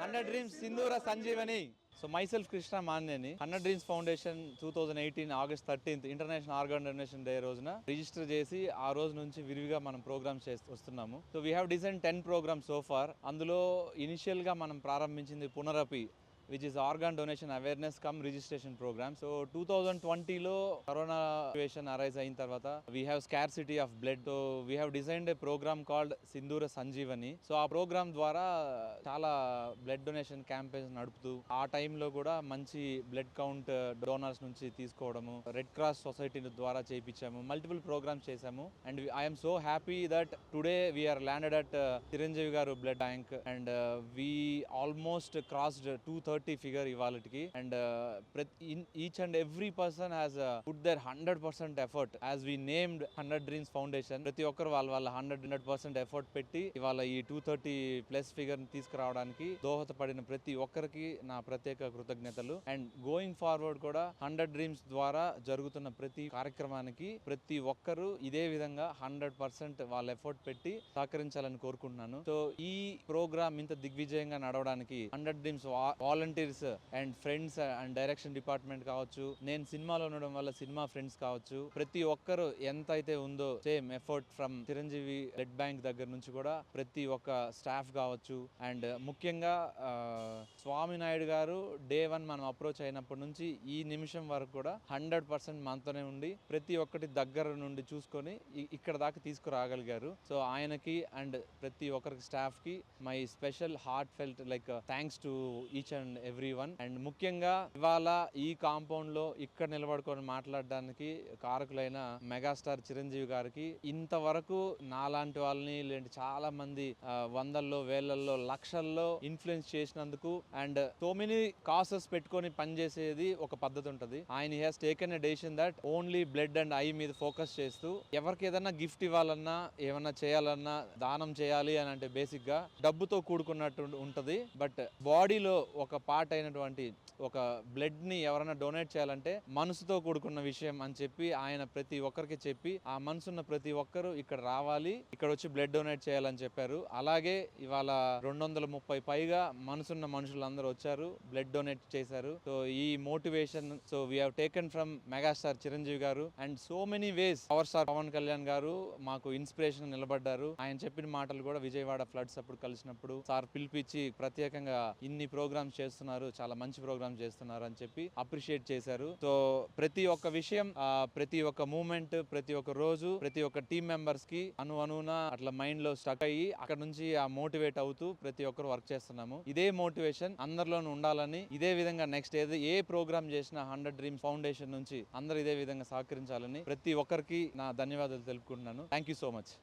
100 Dreams Sindhura Sanjeevani. So myself Krishna Maneni, 100 Dreams Foundation 2018 August 13th International Organ Donation Day రోజున register చేసి ఆ రోజు నుంచి విరివిగా మనం ప్రోగ్రామ్స్ వస్తున్నాము. So we have design 10 programmes so far. అందులో ఇనిషియల్ గా మనం ప్రారంభించింది పునరపి, which is organ donation awareness cum registration program. So 2020లో కరోనా సిచ్యువేషన్ అరైజ్ అయిన తర్వాత we have scarcity of blood, so we have designed a program called సింధూర Sanjeevani. So ఆ ప్రోగ్రామ్ ద్వారా చాలా బ్లడ్ డొనేషన్ క్యాంపెయిన్స్ నడుపుతూ ఆ టైంలో కూడా మంచి బ్లడ్ కౌంట్ డోనర్స్ నుంచి తీసుకోవడము, రెడ్ క్రాస్ సొసైటీ ద్వారా చేయించాము, మల్టిపుల్ ప్రోగ్రామ్స్ చేశాము. And I'm so happy that today we are landed at Chiranjeevi garu blood bank and we almost crossed 230 figure ఇవాళకి. And each and every person has put their 100% effort as we named 100 dreams foundation. ప్రతి ఒక్కరు వాళ్ళ 100% effort పెట్టి ఇవాళ ఈ 230+ figure తీసుకురావడానికి దోహదపడిన ప్రతి ఒక్కరికి నా ప్రత్యేక కృతజ్ఞతలు. అండ్ గోయింగ్ ఫార్వర్డ్ కూడా 100 డ్రీమ్స్ ద్వారా జరుగుతున్న ప్రతి కార్యక్రమానికి ప్రతి ఒక్కరు ఇదే విధంగా 100% వాళ్ళ ఎఫర్ట్ పెట్టి సహకరించాలని కోరుకుంటున్నాను. సో ఈ ప్రోగ్రామ్ ఇంత దిగ్విజయంగా నడవడానికి 100 dreams volunteers and friends and direction department కావచ్చు, నేను సినిమాలో ఉండడం వల్ల సినిమా ఫ్రెండ్స్ కావచ్చు, ప్రతి ఒక్కరు ఎంత అయితే ఉందో same effort from Chiranjeevi blood bank దగ్గర నుంచి కూడా ప్రతి ఒక్క స్టాఫ్ కావచ్చు. అండ్ ముఖ్యంగా స్వామి నాయుడు గారు డే 1 మనం అప్రోచ్ అయినప్పటి నుంచి ఈ నిమిషం వరకు కూడా 100% మనతోనే ఉండి ప్రతి ఒక్కటి దగ్గర నుండి చూసుకొని ఇక్కడ దాకా తీసుకురాగలిగారు. సో ఆయనకి అండ్ ప్రతి ఒక్కరికి స్టాఫ్ కి my special heart felt like thanks to each and every one. And ముఖ్యంగా ఇవాళ ఈ కాంపౌండ్ లో ఇక్కడ నిలబడుకొని మాట్లాడడానికి కారకులైన మెగాస్టార్ చిరంజీవి గారికి, ఇంతవరకు నాలాంటి వాళ్ళని లేదంటే చాలా మంది వందల్లో వేలల్లో లక్షల్లో ఇన్ఫ్లుయెన్స్ చేసినందుకు అండ్ సో మెనీ కాసెస్ పెట్టుకొని పనిచేసేది ఒక పద్ధతి ఉంటుంది. ఆయన has taken a decision that only blood and I మీద ఫోకస్ చేస్తూ ఎవరికి ఏదన్నా గిఫ్ట్ ఇవ్వాలన్నా ఏమన్నా చేయాలన్నా దానం చేయాలి అని అంటే బేసిక్ గా డబ్బుతో కూడుకున్నట్టు ఉంటది. బట్ బాడీలో ఒక పార్ట్ అయినటువంటి ఒక బ్లడ్ ని ఎవరైనా డొనేట్ చేయాలంటే మనసుతో కూడుకున్న విషయం అని చెప్పి ఆయన ప్రతి ఒక్కరికి చెప్పి ఆ మనసున్న ప్రతి ఒక్కరు ఇక్కడ రావాలి, ఇక్కడ వచ్చి బ్లడ్ డొనేట్ చేయాలని చెప్పారు. అలాగే ఇవాళ 230 పైగా మనసున్న మనుషులందరూ వచ్చారు, బ్లడ్ డొనేట్ చేశారు. సో ఈ motivation so we have taken from megastar Chiranjeevi garu and so many ways power star Pawan Kalyan garu మాకు ఇన్స్పిరేషన్ నిలబడ్డారు. ఆయన చెప్పిన మాటలు కూడా విజయవాడ ఫ్లడ్స్ అప్పుడు కలిసినప్పుడు సార్ పిలిపించి ప్రత్యేకంగా ఇన్ని ప్రోగ్రామ్స్ చేస్తున్నారు, చాలా మంచి ప్రోగ్రామ్స్ చేస్తున్నారు అని చెప్పి అప్రిషియేట్ చేశారు. సో ప్రతి ఒక్క విషయం, ప్రతి ఒక్క మూమెంట్, ప్రతి ఒక్క రోజు, ప్రతి ఒక్క టీం మెంబర్స్ కి అనువున అట్లా మైండ్ లో స్టక్ అయ్యి అక్కడ నుంచి ఆ మోటివేట్ అవుతూ ప్రతి ఒక్కరు వర్క్ చేస్తున్నాము. ఇదే మోటివేషన్ అందరిలోనూ ఉండాలని, ఇదే విధంగా నెక్స్ట్ ఏ ప్రోగ్రామ్ చేసినా 100 డ్రీమ్స్ ఫౌండేషన్ నుంచి అందరూ ఇదే విధంగా సహకరించాలని ప్రతి ఒక్కరికి నా ధన్యవాదాలు తెలుపుకుంటున్నాను. Thank you so much.